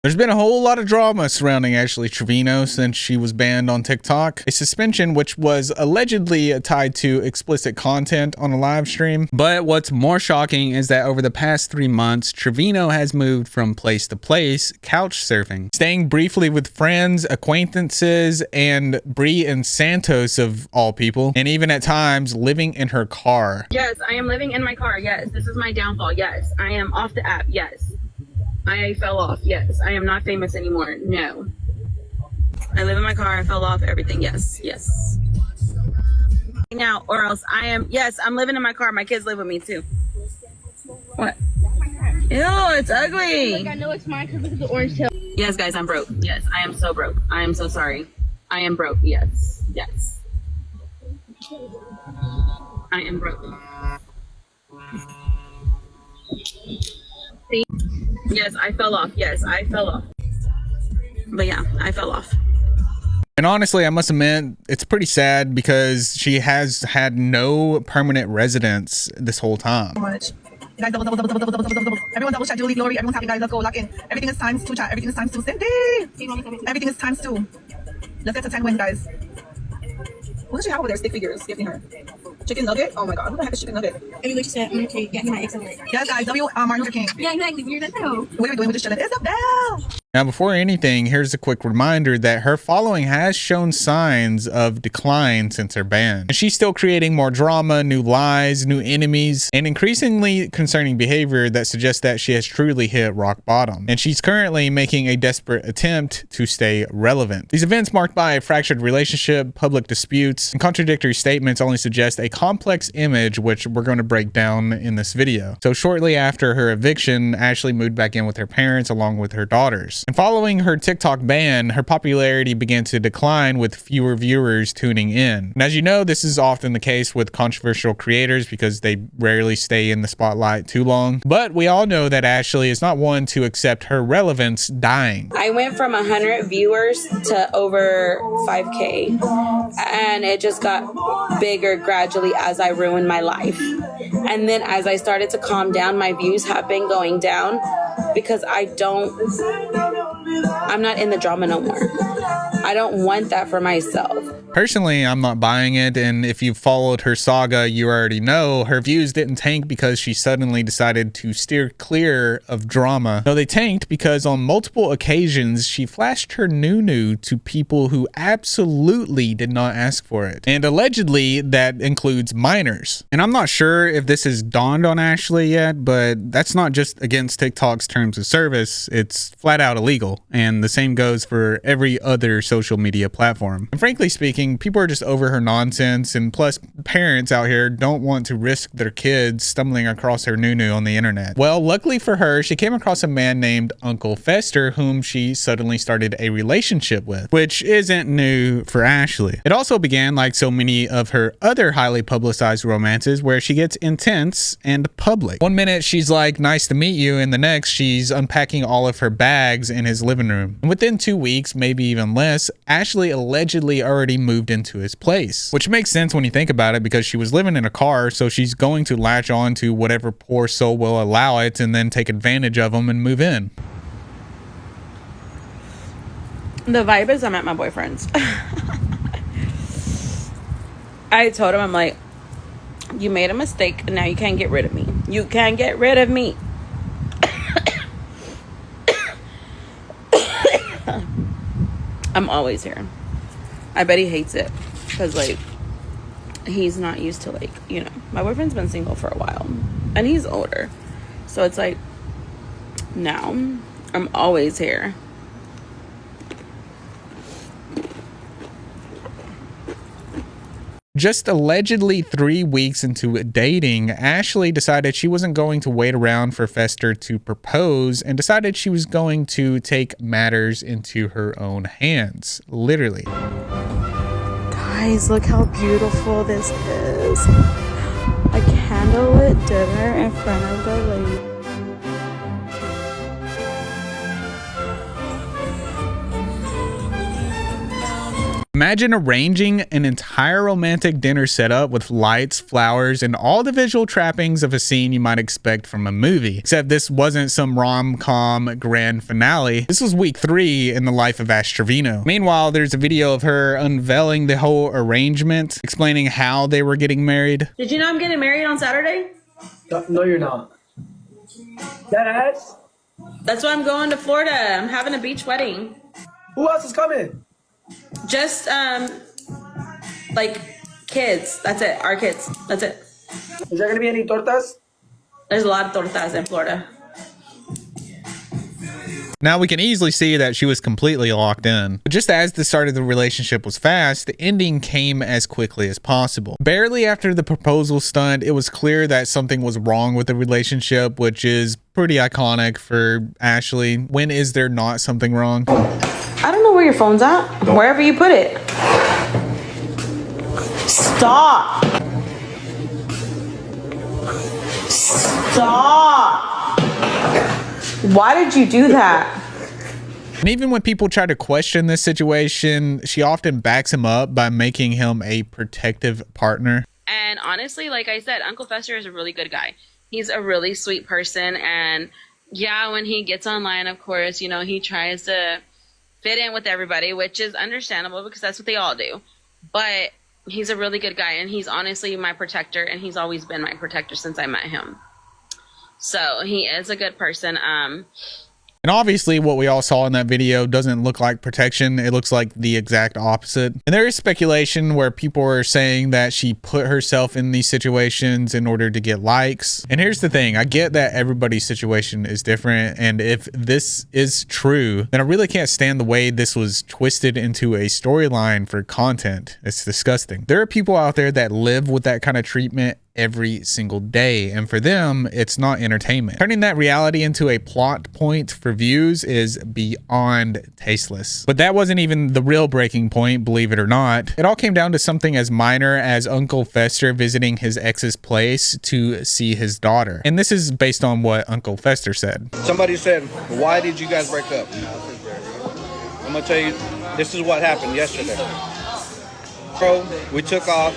There's been a whole lot of drama surrounding Ashley Trevino since she was banned on TikTok. A suspension which was allegedly tied to explicit content on a live stream. But what's more shocking is that over the past 3 months, Trevino has moved from place to place, couch surfing, staying briefly with friends, acquaintances, and Bree and Santos of all people, and even at times living in her car. Yes, I am living in my car. Yes, this is my downfall. Yes, I am off the app. Yes. I fell off. Yes. I am not famous anymore. No. I live in my car. I fell off everything. Yes. Yes. Now, or else I am. Yes, I'm living in my car. My kids live with me too. What? Ew, it's ugly. Like, I know it's mine because look at the orange tail. Yes, guys, I'm broke. Yes, I am so broke. I am so sorry. I am broke. Yes. Yes. I am broke. See? Yes, I fell off. Yes, I fell off. But yeah, I fell off. And honestly, I must admit, it's pretty sad because she has had no permanent residence this whole time. So much. Guys, double. Everyone double chat, Julie, Glory. Everyone's happy, guys. Let's go, lock in. Everything is times 2, chat. Everything is times 2. Cindy! Everything is times 2. Let's get to 10 wins, guys. What does she have over there? Stick figures. Gifting her. Chicken nugget? Oh my god, who the heck is chicken nugget? Anyway, she said, okay, yeah, my ex. Yes, guys, Martin Luther King. Yeah, exactly. You're the hell. What are we doing? We're just chilling. Isabel! Now, before anything, here's a quick reminder that her following has shown signs of decline since her ban. And she's still creating more drama, new lies, new enemies, and increasingly concerning behavior that suggests that she has truly hit rock bottom. And she's currently making a desperate attempt to stay relevant. These events marked by a fractured relationship, public disputes, and contradictory statements only suggest a complex image which we're going to break down in this video. So shortly after her eviction, Ashley moved back in with her parents along with her daughters. And following her TikTok ban, her popularity began to decline with fewer viewers tuning in. And as you know, this is often the case with controversial creators because they rarely stay in the spotlight too long. But we all know that Ashley is not one to accept her relevance dying. I went from 100 viewers to over 5K, and it just got bigger gradually as I ruined my life. And then as I started to calm down, my views have been going down because I'm not in the drama no more. I don't want that for myself. Personally, I'm not buying it, and if you've followed her saga, you already know her views didn't tank because she suddenly decided to steer clear of drama. No, they tanked because on multiple occasions, she flashed her nunu to people who absolutely did not ask for it. And allegedly, that includes minors. And I'm not sure if this has dawned on Ashley yet, but that's not just against TikTok's terms of service, it's flat out illegal. And the same goes for every other social media platform. And frankly speaking, people are just over her nonsense, and plus parents out here don't want to risk their kids stumbling across her nunu on the internet. Well, luckily for her, she came across a man named Uncle Fester whom she suddenly started a relationship with, which isn't new for Ashley. It also began like so many of her other highly publicized romances where she gets intense and public. One minute she's like, nice to meet you, and the next she's unpacking all of her bags in his living room. And within 2 weeks, maybe even less, Ashley allegedly already moved into his place, which makes sense when you think about it because she was living in a car, so she's going to latch on to whatever poor soul will allow it and then take advantage of them and move in. The vibe is I'm at my boyfriend's. I told him, I'm like, you made a mistake and now you can't get rid of me. You can't get rid of me. I'm always here. I bet he hates it because, like, he's not used to, like, you know, my boyfriend's been single for a while and he's older. So it's like, now I'm always here. Just allegedly 3 weeks into dating, Ashley decided she wasn't going to wait around for Fester to propose and decided she was going to take matters into her own hands. Literally. Guys, look how beautiful this is. A candlelit dinner in front of the lake. Imagine arranging an entire romantic dinner setup with lights, flowers, and all the visual trappings of a scene you might expect from a movie. Except this wasn't some rom-com grand finale. This was week 3 in the life of Trevino. Meanwhile, there's a video of her unveiling the whole arrangement, explaining how they were getting married. Did you know I'm getting married on Saturday? No, you're not. That ass? That's why I'm going to Florida. I'm having a beach wedding. Who else is coming? Just, like, kids. That's it. Our kids. That's it. Is there gonna be any tortas? There's a lot of tortas in Florida. Now we can easily see that she was completely locked in. But just as the start of the relationship was fast, the ending came as quickly as possible. Barely after the proposal stunt, it was clear that something was wrong with the relationship, which is pretty iconic for Ashley. When is there not something wrong? I don't know where your phone's at. Wherever you put it. Stop. Stop. Why did you do that? And even when people try to question this situation, she often backs him up by making him a protective partner. And honestly, like I said, Uncle Fester is a really good guy. He's a really sweet person. And yeah, when he gets online, of course, you know, he tries to fit in with everybody, which is understandable because that's what they all do. But he's a really good guy, and he's honestly my protector, and he's always been my protector since I met him. So he is a good person. And obviously what we all saw in that video doesn't look like protection. It looks like the exact opposite. And there is speculation where people are saying that she put herself in these situations in order to get likes. And here's the thing. I get that everybody's situation is different. And if this is true, then I really can't stand the way this was twisted into a storyline for content. It's disgusting. There are people out there that live with that kind of treatment every single day, and for them it's not entertainment. Turning that reality into a plot point for views is beyond tasteless. But that wasn't even the real breaking point, believe it or not. It all came down to something as minor as Uncle Fester visiting his ex's place to see his daughter, and this is based on what Uncle Fester said. Somebody said, why did you guys break up? I'm gonna tell you, this is what happened yesterday. So we took off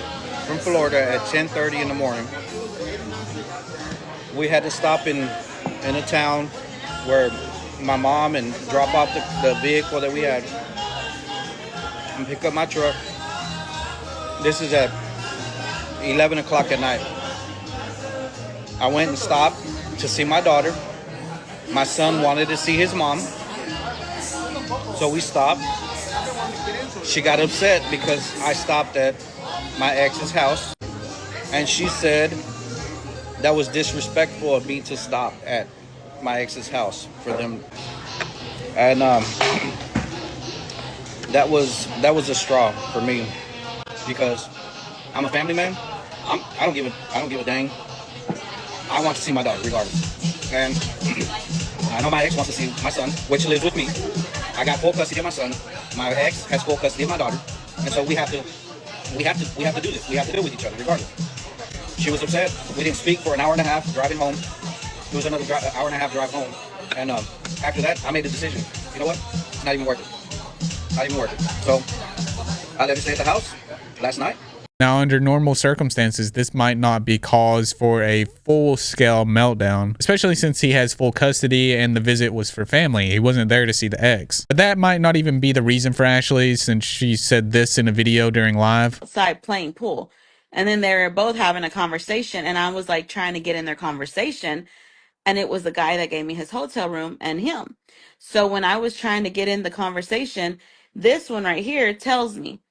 from Florida at 10:30 in the morning. We had to stop in a town where my mom and drop off the vehicle that we had and pick up my truck. This is at 11 o'clock at night. I went and stopped to see my daughter. My son wanted to see his mom, so we stopped. She got upset because I stopped at my ex's house, and she said that was disrespectful of me to stop at my ex's house for them, and that was a straw for me because I'm a family man. I don't give a dang. I want to see my daughter regardless, and I know my ex wants to see my son, which lives with me. I got full custody of my son. My ex has full custody of my daughter, and so we have to do this. We have to deal with each other regardless. She was upset. We didn't speak for an hour and a half driving home. It was another hour and a half drive home. And after that, I made the decision. You know what? It's not even worth it. Not even worth it. So I let her stay at the house last night. Now, under normal circumstances, this might not be cause for a full-scale meltdown, especially since he has full custody and the visit was for family. He wasn't there to see the ex. But that might not even be the reason for Ashley, since she said this in a video during live. Outside playing pool. And then they were both having a conversation, and I was like trying to get in their conversation. And it was the guy that gave me his hotel room and him. So when I was trying to get in the conversation, this one right here tells me,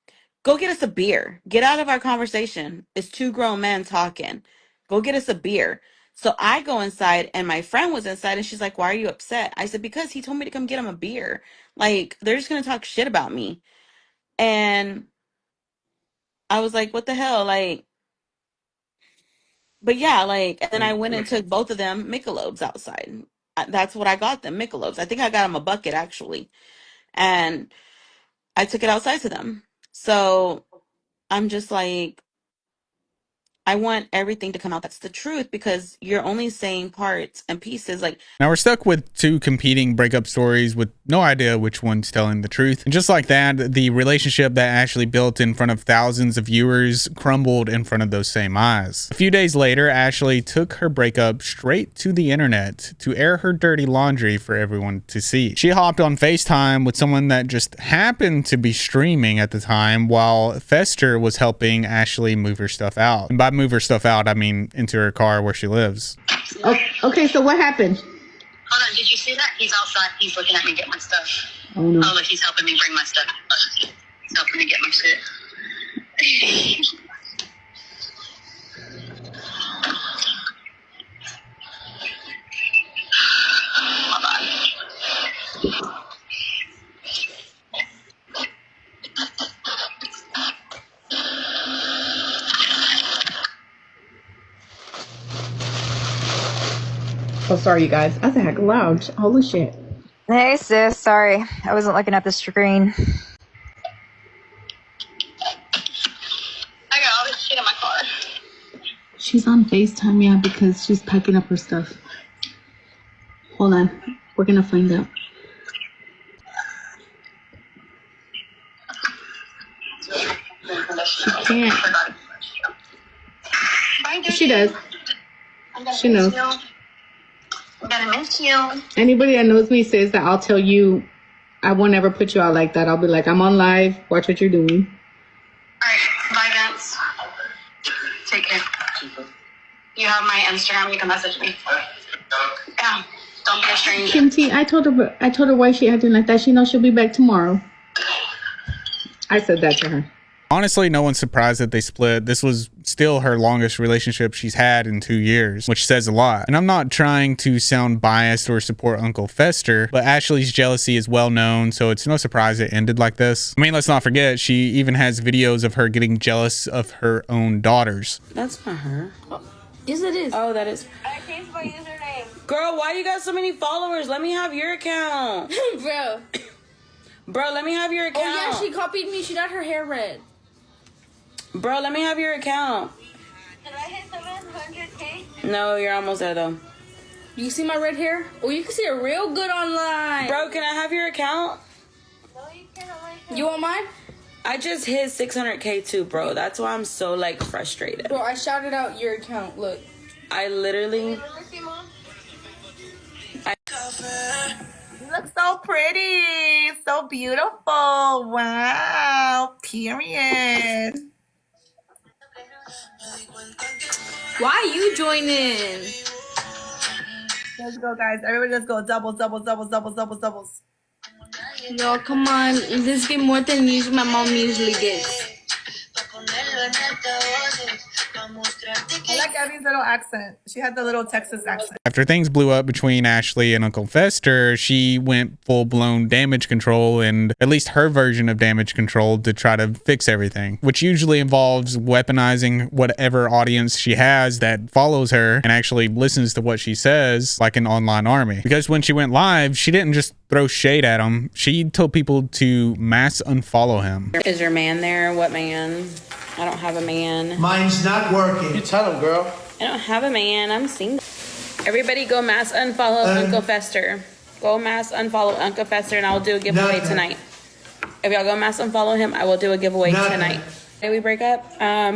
go get us a beer. Get out of our conversation. It's two grown men talking. Go get us a beer. So I go inside, and my friend was inside, and she's like, why are you upset? I said, because he told me to come get him a beer. Like, they're just going to talk shit about me. And I was like, what the hell? Like, but yeah, like, and then I went and took both of them Michelobs outside. That's what I got them, Michelobs. I think I got them a bucket, actually. And I took it outside to them. So I'm just like, I want everything to come out. That's the truth, because you're only saying parts and pieces. Like, Now we're stuck with two competing breakup stories with no idea which one's telling the truth. And just like that, the relationship that Ashley built in front of thousands of viewers crumbled in front of those same eyes. A few days later, Ashley took her breakup straight to the internet to air her dirty laundry for everyone to see. She hopped on FaceTime with someone that just happened to be streaming at the time while Fester was helping Ashley move her stuff out. And by move her stuff out, I mean into her car where she lives. Okay, so what happened? Hold on, did you see that? He's outside. He's looking at me get my stuff. Oh no. Oh, look, he's helping me bring my stuff. He's helping me get my shit. My bad. Oh, sorry, you guys. That's a heck of loud. Holy shit. Hey sis, sorry. I wasn't looking at the screen. I got all this shit in my car. She's on FaceTime, yeah, because she's packing up her stuff. Hold on. We're gonna find out. She can't. She does. She knows. I'm gonna miss you. Anybody that knows me says that I'll tell you, I won't ever put you out like that. I'll be like, I'm on live. Watch what you're doing. Alright, bye, Vance. Take care. You have my Instagram. You can message me. Yeah, don't be a stranger. Kim T, I told her why she acting like that. She knows she'll be back tomorrow. I said that to her. Honestly, no one's surprised that they split. This was still her longest relationship she's had in 2 years, which says a lot. And I'm not trying to sound biased or support Uncle Fester, but Ashley's jealousy is well known, so it's no surprise it ended like this. I mean, let's not forget, she even has videos of her getting jealous of her own daughters. that's not her. Yes, it is. Oh, that is. I changed my username. Girl, why you got so many followers? Let me have your account. Bro. Bro, let me have your account. Oh, yeah, she copied me. She dyed her hair red. Bro, let me have your account. Did I hit 700K? No, you're almost there, though. You see my red hair? Oh, you can see it real good online. Bro, can I have your account? No, you can't. You want mine? I just hit 600K too, bro. That's why I'm so, like, frustrated. Bro, I shouted out your account. Look. I literally... Let me see, Mom. You look so pretty. So beautiful. Wow. Period. Why are you joining? Let's go, guys. Everybody, let's go. Doubles, doubles, doubles, doubles, doubles, doubles. Yo, come on. This get more than usually my mom usually gets. I like Abby's little accent. She had the little Texas accent. After things blew up between Ashley and Uncle Fester, she went full-blown damage control, and at least her version of damage control, to try to fix everything, which usually involves weaponizing whatever audience she has that follows her and actually listens to what she says, like an online army. Because when she went live, she didn't just throw shade at him. She told people to mass unfollow him. Is your man there? What man? I don't have a man. Mine's not working. You tell him, girl. I don't have a man. I'm single. Everybody go mass unfollow Uncle Fester. Go mass unfollow Uncle Fester, and I'll do a giveaway Nothing. tonight. If y'all go mass unfollow him, I will do a giveaway Nothing. tonight. Did we break up?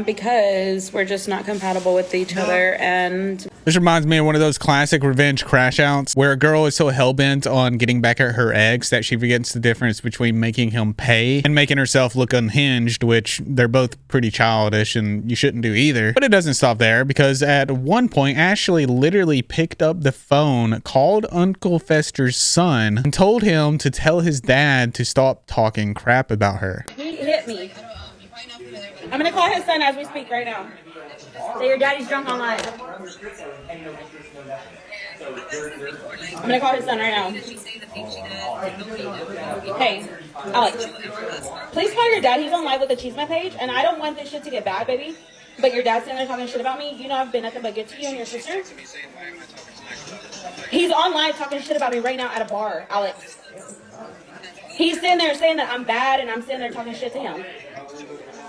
Because we're just not compatible with each other, and This reminds me of one of those classic revenge crash outs where a girl is so hell-bent on getting back at her ex that she forgets the difference between making him pay and making herself look unhinged, which they're both pretty childish and you shouldn't do either. But it doesn't stop there, because at one point Ashley literally picked up the phone, called Uncle Fester's son, and told him to tell his dad to stop talking crap about her. he hit me. I'm gonna call his son as we speak right now. Say your daddy's drunk on live. I'm gonna call his son right now. Hey, Alex, please call your dad. He's on live with the Cheeseman page, and I don't want this shit to get bad, baby. But your dad's sitting there talking shit about me. You know I've been nothing but good to you and your sister. He's on live talking shit about me right now at a bar, Alex. He's sitting there saying that I'm bad, and I'm sitting there talking shit to him.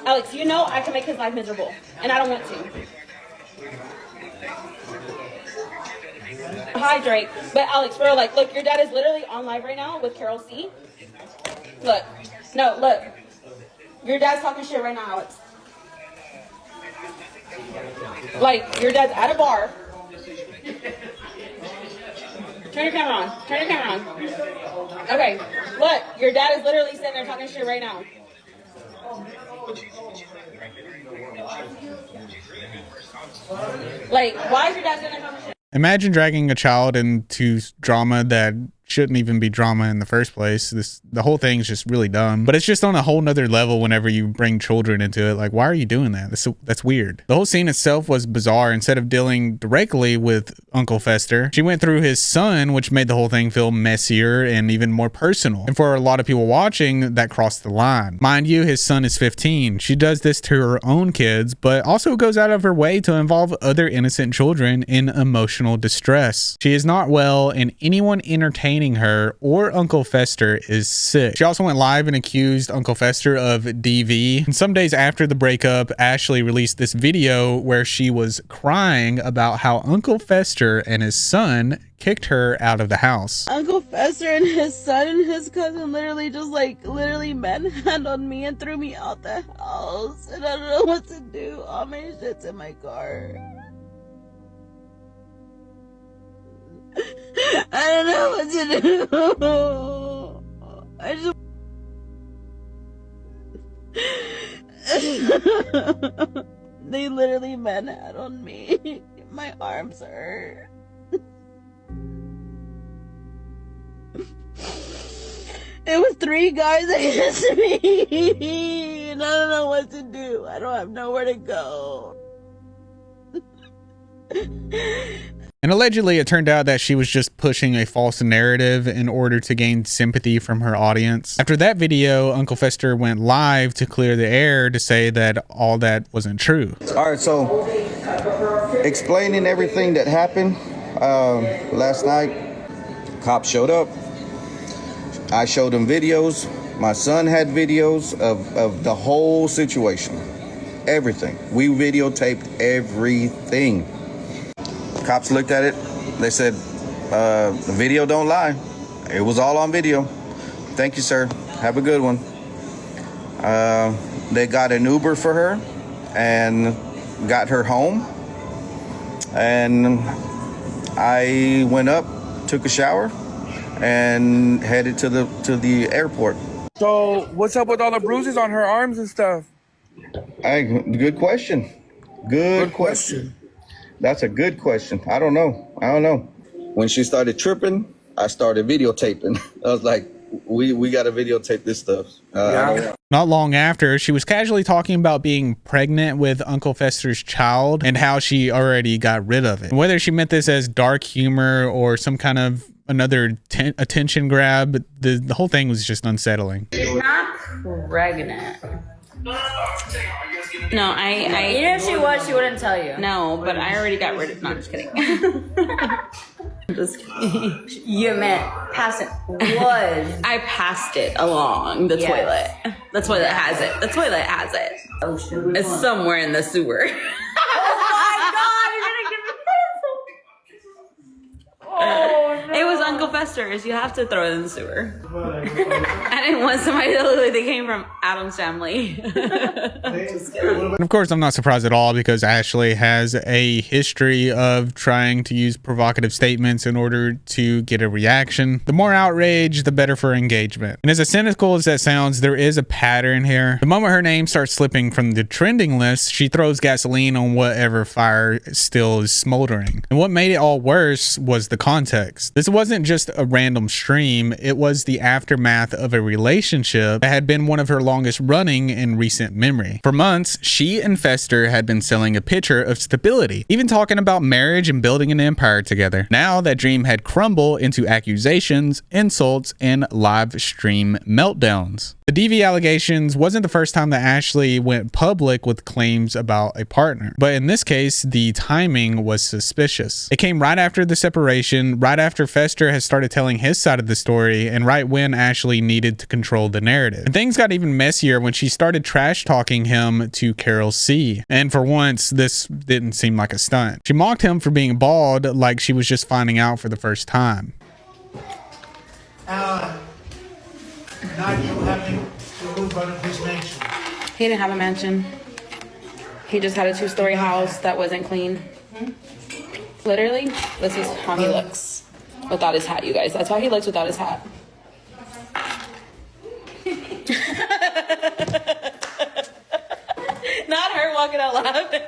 Alex, you know I can make his life miserable, and I don't want to. hi, Drake. But Alex, bro, like, look, your dad is literally on live right now with Carol C. Look. No, look. Your dad's talking shit right now, Alex. Like, your dad's at a bar. Turn your camera on. Turn your camera on. Okay. Look, your dad is literally sitting there talking shit right now. Like, why is your dad sitting there talking shit? Imagine dragging a child into drama that shouldn't even be drama in the first place. The whole thing is just really dumb, but it's just on a whole nother level whenever you bring children into it. Like, why are you doing that? That's weird. The whole scene itself was bizarre. Instead of dealing directly with Uncle Fester, she went through his son, which made the whole thing feel messier and even more personal. And for a lot of people watching, that crossed the line. Mind you, his son is 15. She does this to her own kids, but also goes out of her way to involve other innocent children in emotional distress. She is not well, and anyone entertaining her or Uncle Fester is sick. She also went live and accused Uncle Fester of DV. And some days after the breakup, Ashley released this video where she was crying about how Uncle Fester and his son kicked her out of the house. Uncle Fester and his son and his cousin literally just manhandled me and threw me out the house. And I don't know what to do. All my shit's in my car. I don't know what to do. They literally manhandled me. My arms hurt. It was 3 guys against me. And I don't know what to do. I don't have nowhere to go. And allegedly, it turned out that she was just pushing a false narrative in order to gain sympathy from her audience. After that video, Uncle Fester went live to clear the air to say that all that wasn't true. All right, so explaining everything that happened last night, cops showed up. I showed them videos. My son had videos of the whole situation. Everything. We videotaped everything. Cops looked at it. They said, the video don't lie. It was all on video. Thank you, sir. Have a good one. They got an Uber for her and got her home. And I went up, took a shower, and headed to the airport. So what's up with all the bruises on her arms and stuff? Hey, good question. Good question. That's a good question. I don't know. When she started tripping, I started videotaping. I was like, we got to videotape this stuff. Not long after, she was casually talking about being pregnant with Uncle Fester's child and how she already got rid of it. Whether she meant this as dark humor or some kind of another attention grab, the whole thing was just unsettling. She's not pregnant. No, I even if she was, she wouldn't tell you. No, but I already got rid of. No, I'm just kidding. I'm just kidding. You meant passing was. I passed it along the toilet. The toilet has it. The toilet has it. Oh shit! It's somewhere in the sewer. Oh my god! You're gonna give me this. Oh no! It was Uncle Fester's. You have to throw it in the sewer. I didn't want somebody to look like they came from Adam's family. And of course, I'm not surprised at all because Ashley has a history of trying to use provocative statements in order to get a reaction. The more outrage, the better for engagement. And as cynical as that sounds, there is a pattern here. The moment her name starts slipping from the trending list, she throws gasoline on whatever fire still is smoldering. And what made it all worse was the context. This wasn't just a random stream, it was the aftermath of a relationship that had been one of her longest running in recent memory. For months, she and Fester had been selling a picture of stability, even talking about marriage and building an empire together. Now that dream had crumbled into accusations, insults, and live stream meltdowns. The DV allegations wasn't the first time that Ashley went public with claims about a partner, but in this case, the timing was suspicious. It came right after the separation, right after Fester has started telling his side of the story, and right when Ashley needed to control the narrative. And things got even messier when she started trash talking him to Carol C. And for once, this didn't seem like a stunt. She mocked him for being bald, like she was just finding out for the first time. Nigel having to move out of his mansion. He didn't have a mansion. He just had a 2-story house that wasn't clean. Literally, this is how he looks without his hat, you guys. That's how he looks without his hat. Not her walking out laughing.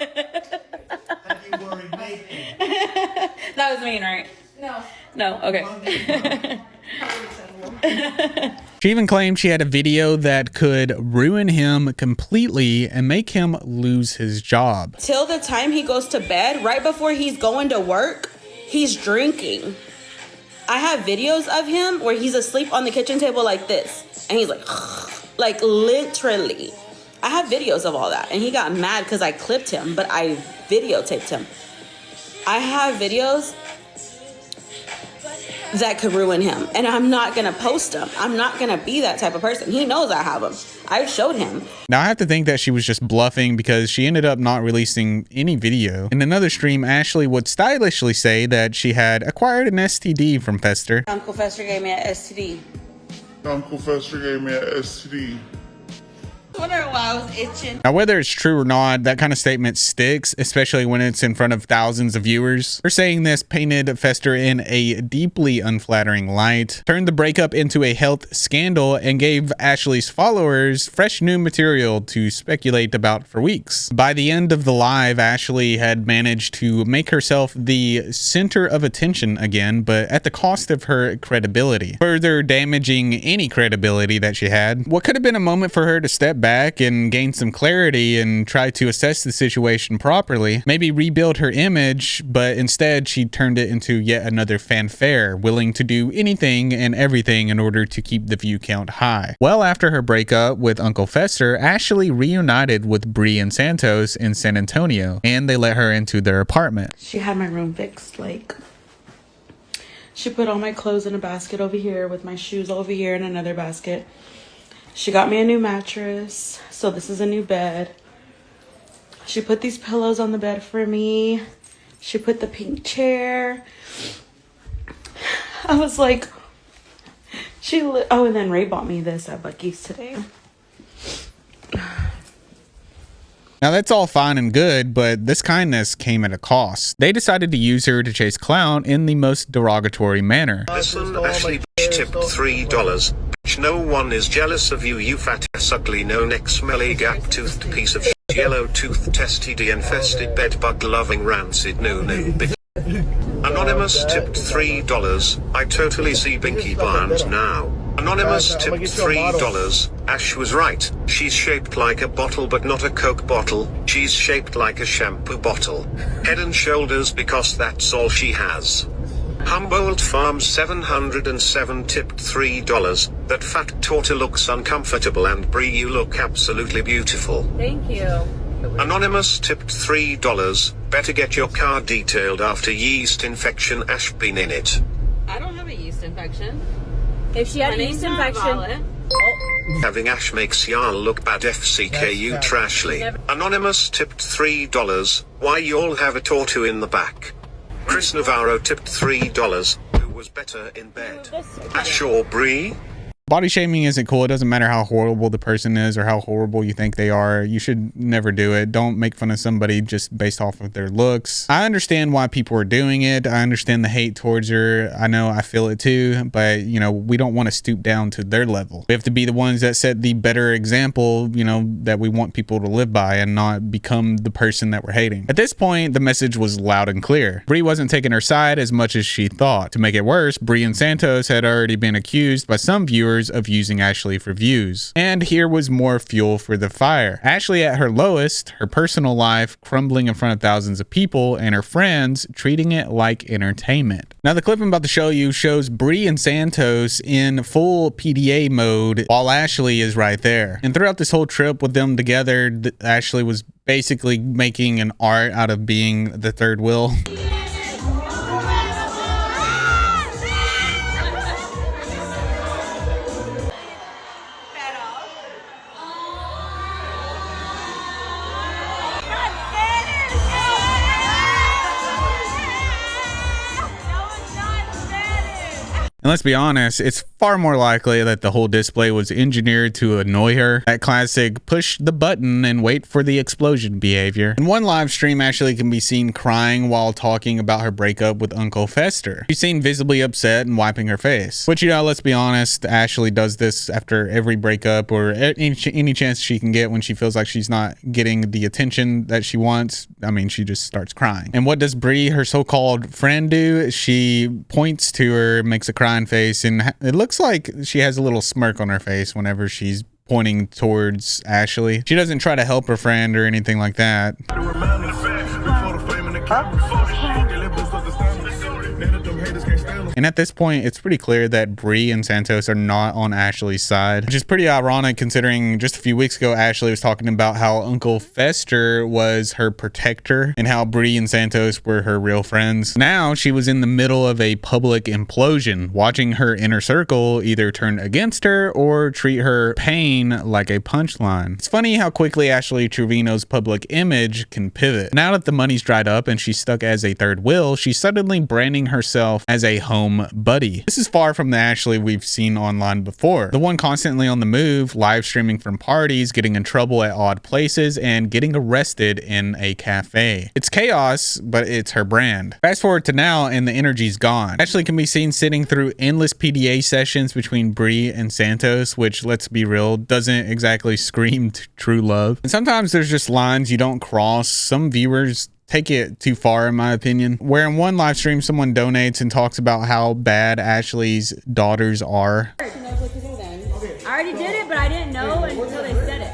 That was mean, right? No. No, okay. She even claimed she had a video that could ruin him completely and make him lose his job. Till the time he goes to bed, right before he's going to work, he's drinking. I have videos of him where he's asleep on the kitchen table like this. And he's like literally. I have videos of all that. And he got mad because I clipped him, but I videotaped him. I have videos that could ruin him, and I'm not gonna post them. I'm not gonna be that type of person. He knows I have them. I've showed him. Now I have to think that she was just bluffing, because she ended up not releasing any video. In another stream, Ashley would stylishly say that she had acquired an STD from Fester. Uncle Fester gave me an STD. Uncle Fester gave me an STD. I wonder why I was itching. Now, whether it's true or not, that kind of statement sticks, especially when it's in front of thousands of viewers. Her saying this painted Fester in a deeply unflattering light, turned the breakup into a health scandal, and gave Ashley's followers fresh new material to speculate about for weeks. By the end of the live, Ashley had managed to make herself the center of attention again, but at the cost of her credibility, further damaging any credibility that she had. What could have been a moment for her to step back and gain some clarity and try to assess the situation properly, maybe rebuild her image, but instead she turned it into yet another fanfare, willing to do anything and everything in order to keep the view count high. Well, after her breakup with Uncle Fester, Ashley reunited with Bree and Santos in San Antonio, and they let her into their apartment. She had my room fixed. Like, she put all my clothes in a basket over here with my shoes over here in another basket. She got me a new mattress, so this is a new bed. She put these pillows on the bed for me. She put the pink chair. I was like, oh, and then Ray bought me this at Buc-ee's today. Now that's all fine and good, but this kindness came at a cost. They decided to use her to chase clout in the most derogatory manner. Listen, Ashley tipped $3. No one is jealous of you, you fat ass ugly no neck smelly gap-toothed piece of shit, yellow-toothed STD-infested bed-bug-loving rancid no-no bitch. Anonymous tipped $3. I totally see Binky Band now. Anonymous tipped $3. Ash was right. She's shaped like a bottle but not a Coke bottle. She's shaped like a shampoo bottle. Head and shoulders because that's all she has. Humboldt Farms 707 tipped $3. That fat torta looks uncomfortable and Bree you look absolutely beautiful. Thank you. Anonymous tipped $3. Better get your car detailed after yeast infection. Ash been in it. I don't have a yeast infection. If she had a yeast infection. Having Ash makes y'all look bad. FCKU Trashly. Anonymous tipped $3. Why y'all have a tortu in the back? Chris Navarro tipped $3. Who was better in bed? Ash or Bree? Body shaming isn't cool. It doesn't matter how horrible the person is or how horrible you think they are. You should never do it. Don't make fun of somebody just based off of their looks. I understand why people are doing it. I understand the hate towards her. I know I feel it too, but you know, we don't want to stoop down to their level. We have to be the ones that set the better example, you know, that we want people to live by and not become the person that we're hating. At this point, the message was loud and clear. Bree wasn't taking her side as much as she thought. To make it worse, Bree and Santos had already been accused by some viewers of using Ashley for views. And here was more fuel for the fire. Ashley at her lowest, her personal life crumbling in front of thousands of people, and her friends treating it like entertainment. Now the clip I'm about to show you shows Bree and Santos in full PDA mode while Ashley is right there. And throughout this whole trip with them together, Ashley was basically making an art out of being the third wheel. let's be honest, it's far more likely that the whole display was engineered to annoy her. That classic push the button and wait for the explosion behavior. In one live stream, Ashley can be seen crying while talking about her breakup with Uncle Fester. She's seen visibly upset and wiping her face. Which, you know, let's be honest, Ashley does this after every breakup or any chance she can get when she feels like she's not getting the attention that she wants. I mean, she just starts crying. And what does Bree, her so-called friend, do? She points to her, makes a crying face, and it looks like she has a little smirk on her face whenever she's pointing towards Ashley. She doesn't try to help her friend or anything like that. And at this point, it's pretty clear that Bree and Santos are not on Ashley's side, which is pretty ironic considering just a few weeks ago, Ashley was talking about how Uncle Fester was her protector and how Bree and Santos were her real friends. Now she was in the middle of a public implosion, watching her inner circle either turn against her or treat her pain like a punchline. It's funny how quickly Ashley Trevino's public image can pivot. Now that the money's dried up and she's stuck as a third wheel, she's suddenly branding herself as a home buddy. This is far from the Ashley we've seen online before. The one constantly on the move, live streaming from parties, getting in trouble at odd places, and getting arrested in a cafe. It's chaos, but it's her brand. Fast forward to now and the energy's gone. Ashley can be seen sitting through endless PDA sessions between Bree and Santos, which, let's be real, doesn't exactly scream true love. And sometimes there's just lines you don't cross. Some viewers take it too far, in my opinion, where in one live stream someone donates and talks about how bad Ashley's daughters are. She knows what to do then. I already did it, but I didn't know until they said it.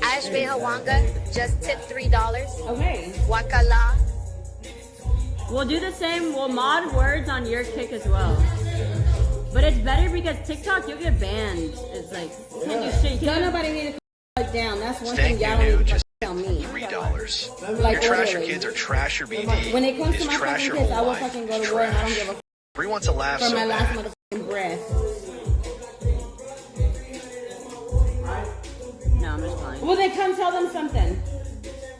Ashby Hawanga just tipped $3. Okay. Wakala. We'll do the same. We'll mod words on your kick as well. But it's better because TikTok, you'll get banned. It's like, you can't do shit. Don't nobody need to down. That's one thing y'all don't need to tell me. $3. Like, your trash your literally. kids or trash your BD. When it comes to Is my trash fucking your kids, I whole will life. fucking go to war and I don't give a Bree wants to laugh for so my last bad. motherfucking breath. No, I'm just playing. Well, then come tell them something.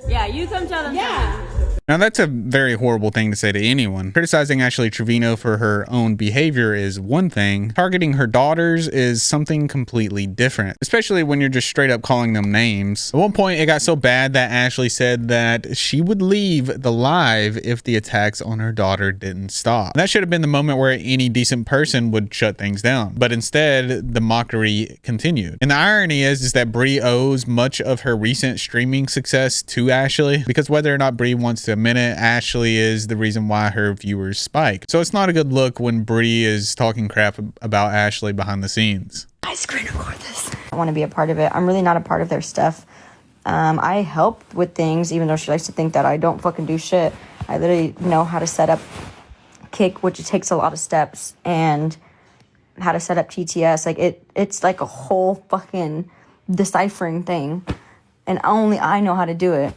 Yeah, you come tell them something. Now that's a very horrible thing to say to anyone. Criticizing Ashley Trevino for her own behavior is one thing. Targeting her daughters is something completely different, especially when you're just straight up calling them names. At one point, it got so bad that Ashley said that she would leave the live if the attacks on her daughter didn't stop. That should have been the moment where any decent person would shut things down. But instead, the mockery continued. And the irony is that Bree owes much of her recent streaming success to Ashley, because whether or not Bree wants to admit it, Ashley is the reason why her viewers spike. So it's not a good look when Bree is talking crap about Ashley behind the scenes. I screen record this. I want to be a part of it. I'm really not a part of their stuff. I help with things, even though she likes to think that I don't fucking do shit. I literally know how to set up Kick, which it takes a lot of steps, and how to set up TTS. Like it's like a whole fucking deciphering thing, and only I know how to do it.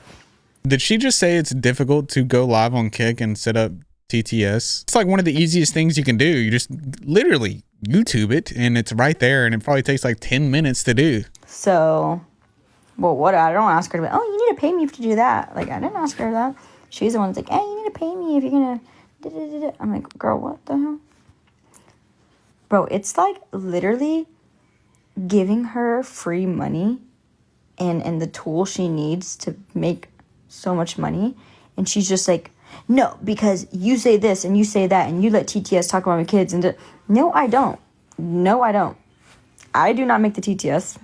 Did she just say it's difficult to go live on Kick and set up TTS? It's like one of the easiest things you can do. You just literally YouTube it and it's right there, and it probably takes like 10 minutes to do. So, well, what? I don't ask her to be, oh, you need to pay me to do that. Like, I didn't ask her that. She's the one that's like, hey, you need to pay me if you're gonna da-da-da-da. I'm like, girl, what the hell? Bro, it's like literally giving her free money and the tool she needs to make so much money, and she's just like, no, because you say this and you say that and you let TTS talk about my kids, and no, I don't. I do not make the TTS.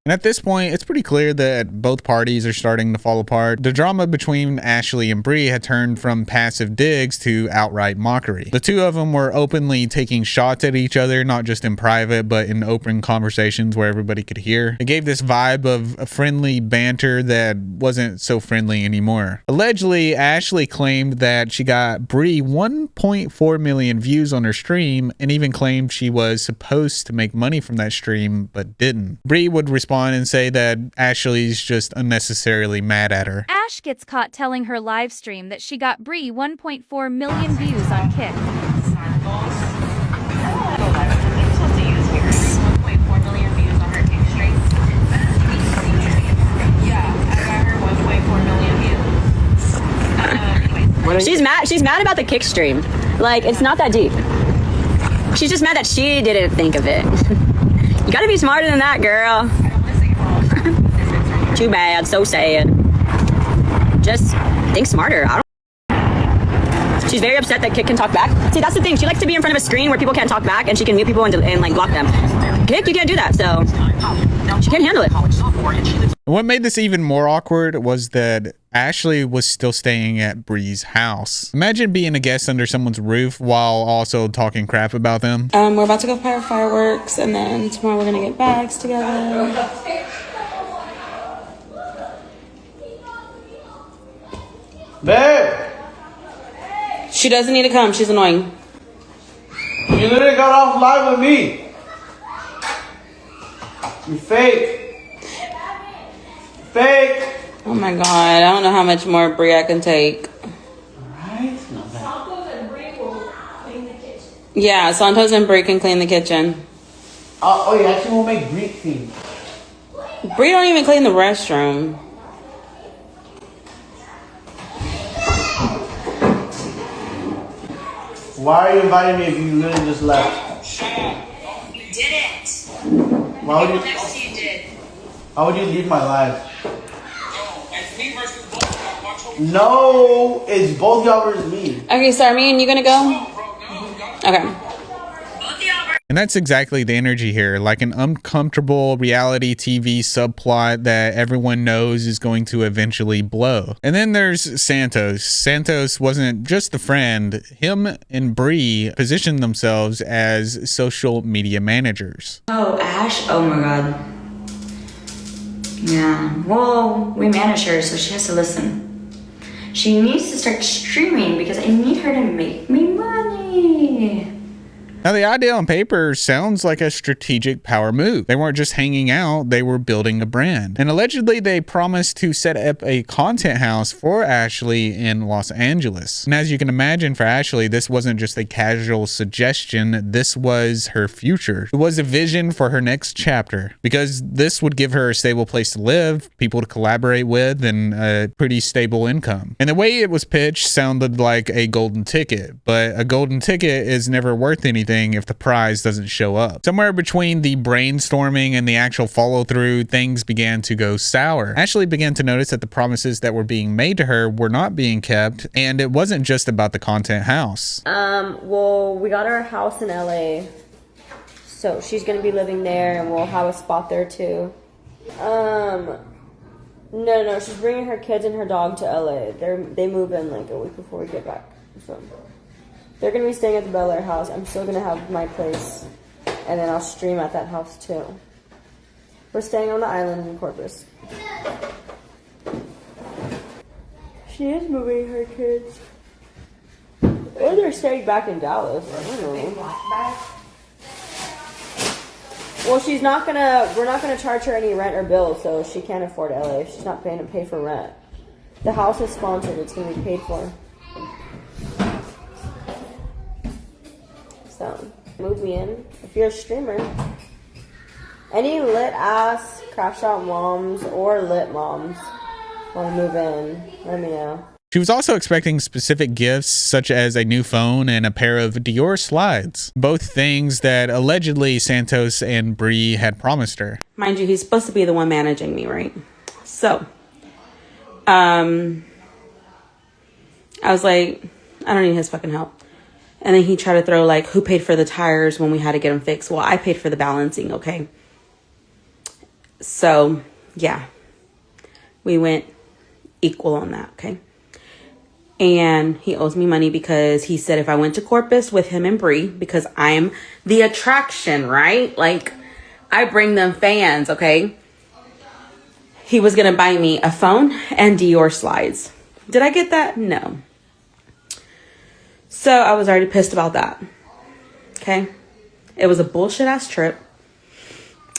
And at this point, it's pretty clear that both parties are starting to fall apart. The drama between Ashley and Bree had turned from passive digs to outright mockery. The two of them were openly taking shots at each other, not just in private, but in open conversations where everybody could hear. It gave this vibe of a friendly banter that wasn't so friendly anymore. Allegedly, Ashley claimed that she got Bree 1.4 million views on her stream, and even claimed she was supposed to make money from that stream, but didn't. Bree would respond and say that Ashley's just unnecessarily mad at her. Ash gets caught telling her live stream that she got Bree 1.4 million views on Kick. She's mad. She's mad about the kick stream. Like, it's not that deep. She's just mad that she didn't think of it. You gotta be smarter than that, girl. Too bad. So sad. Just think smarter. I don't. She's very upset that Kik can talk back. See, that's the thing. She likes to be in front of a screen where people can't talk back, and she can mute people and like block them. Kik, you can't do that, so she can't handle it. What made this even more awkward was that Ashley was still staying at Bree's house. Imagine being a guest under someone's roof while also talking crap about them. We're about to go fire fireworks, and then tomorrow we're gonna get bags together. Babe! She doesn't need to come. She's annoying. You literally got off live with me. You fake. Fake. Oh my god, I don't know how much more Brie I can take. Alright. Yeah, Santos and Brie can clean the kitchen. Oh, you actually won't make Brie clean. Brie don't even clean the restroom. Why are you inviting me if you literally just left? You didn't. Why would you? Next to you did. How would you leave my life? No, it's both y'all versus me. Okay, so Armin, you gonna go? Okay. And that's exactly the energy here, like an uncomfortable reality TV subplot that everyone knows is going to eventually blow. And then there's Santos. Santos wasn't just a friend. Him and Bree positioned themselves as social media managers. Oh, Ash? Oh my god. Yeah, well, we manage her, so she has to listen. She needs to start streaming because I need her to make me money. Now, the idea on paper sounds like a strategic power move. They weren't just hanging out, they were building a brand. And allegedly, they promised to set up a content house for Ashley in Los Angeles. And as you can imagine, for Ashley, this wasn't just a casual suggestion, this was her future. It was a vision for her next chapter, because this would give her a stable place to live, people to collaborate with, and a pretty stable income. And the way it was pitched sounded like a golden ticket, but a golden ticket is never worth anything if the prize doesn't show up. Somewhere between the brainstorming and the actual follow through, things began to go sour. Ashley began to notice that the promises that were being made to her were not being kept, and it wasn't just about the content house. Well, we got our house in LA, so she's gonna be living there, and we'll have a spot there too. No, she's bringing her kids and her dog to LA. They move in like a week before we get back, so. They're going to be staying at the Bel Air house. I'm still going to have my place. And then I'll stream at that house too. We're staying on the island in Corpus. She is moving her kids. Or they're staying back in Dallas. I don't know. Well, we're not going to charge her any rent or bills, so she can't afford LA. She's not paying to pay for rent. The house is sponsored. It's going to be paid for. So, move me in. If you're a streamer, any lit ass crash out moms or lit moms want to move in, let me know. She was also expecting specific gifts such as a new phone and a pair of Dior slides, both things that allegedly Santos and Bree had promised her. Mind you, he's supposed to be the one managing me, right? So, I was like, I don't need his fucking help. And then he tried to throw like, who paid for the tires when we had to get them fixed? Well, I paid for the balancing, okay? So, yeah. We went equal on that, okay? And he owes me money because he said if I went to Corpus with him and Bree, because I'm the attraction, right? Like, I bring them fans, okay? He was going to buy me a phone and Dior slides. Did I get that? No. So I was already pissed about that. Okay. It was a bullshit ass trip.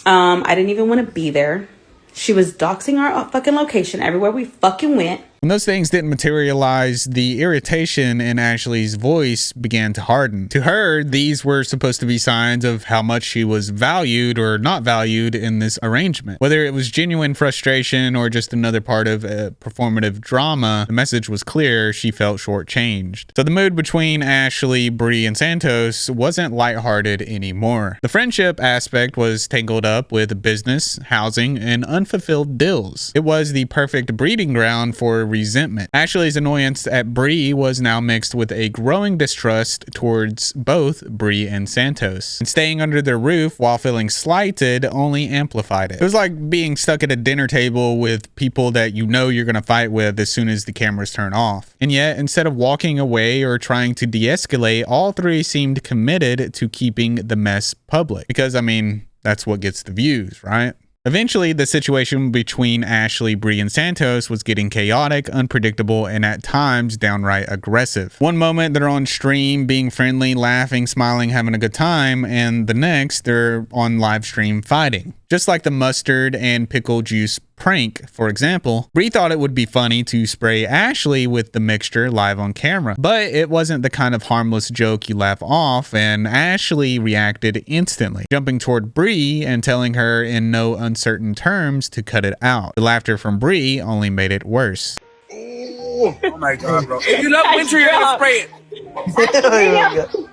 I didn't even want to be there. She was doxing our fucking location everywhere we fucking went. When those things didn't materialize, the irritation in Ashley's voice began to harden. To her, these were supposed to be signs of how much she was valued or not valued in this arrangement. Whether it was genuine frustration or just another part of a performative drama, the message was clear: she felt shortchanged. So the mood between Ashley, Bree, and Santos wasn't lighthearted anymore. The friendship aspect was tangled up with business, housing, and unfulfilled deals. It was the perfect breeding ground for resentment. Ashley's annoyance at Bree was now mixed with a growing distrust towards both Bree and Santos. And staying under their roof while feeling slighted only amplified it. It was like being stuck at a dinner table with people that you know you're going to fight with as soon as the cameras turn off. And yet, instead of walking away or trying to de-escalate, all three seemed committed to keeping the mess public. Because, I mean, that's what gets the views, right? Eventually, the situation between Ashley, Bree, and Santos was getting chaotic, unpredictable, and at times downright aggressive. One moment they're on stream being friendly, laughing, smiling, having a good time, and the next they're on live stream fighting. Just like the mustard and pickle juice prank, for example. Bree thought it would be funny to spray Ashley with the mixture live on camera, but it wasn't the kind of harmless joke you laugh off, and Ashley reacted instantly, jumping toward Bree and telling her in no uncertain terms to cut it out. The laughter from Bree only made it worse. Oh my god, bro. If you love winter, you're gonna spray it.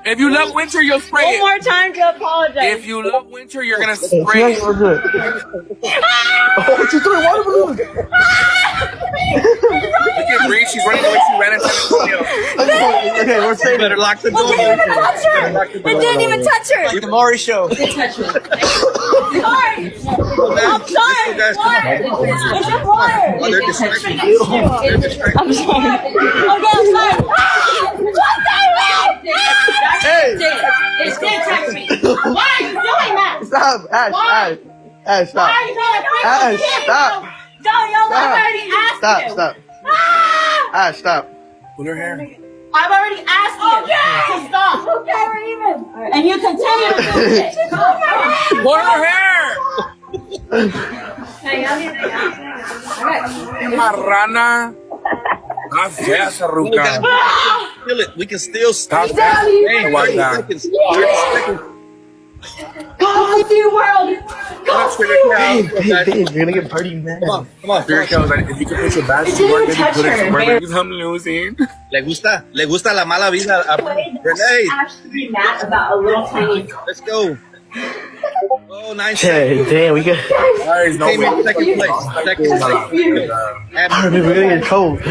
If you love winter, you'll spray it. One more time to apologize. If you love winter, you're gonna spray it. Oh, she's doing water balloons. Look at Bree, she's running the way she ran in San Antonio. Okay, we're saying better lock the door. It didn't even touch her. It didn't even touch her. The Maury show. It didn't touch me. Sorry. I'm sorry. It's just water. Oh, they're distracting. I'm sorry. Okay, I'm sorry. What the hell? Hey. It did touch me. Why are you doing that? Stop, Ash, Ash. Ash, stop. Why are you doing that? Ash, stop. Don't y'all already asked Stop, you. stop. Ash, stop. Pull her hair. I've already asked you to stop. Okay, we're even. And you continue to do it. Pull her hair. Marrana. Ah, fea esa ruca. Feel it. We can still Stop stop. that. Hey, why not? 30 seconds. Go see world. Go see world. You're gonna get party mad. Come on. Spirit girls, if you can put your bad to work, then you put it to work. Because I'm losing. Le gusta la mala vida a Renee. Actually be mad about a little tiny. Let's go. Oh, 9 seconds. Damn, we got. Guys, no Came in second place. We're gonna get cold.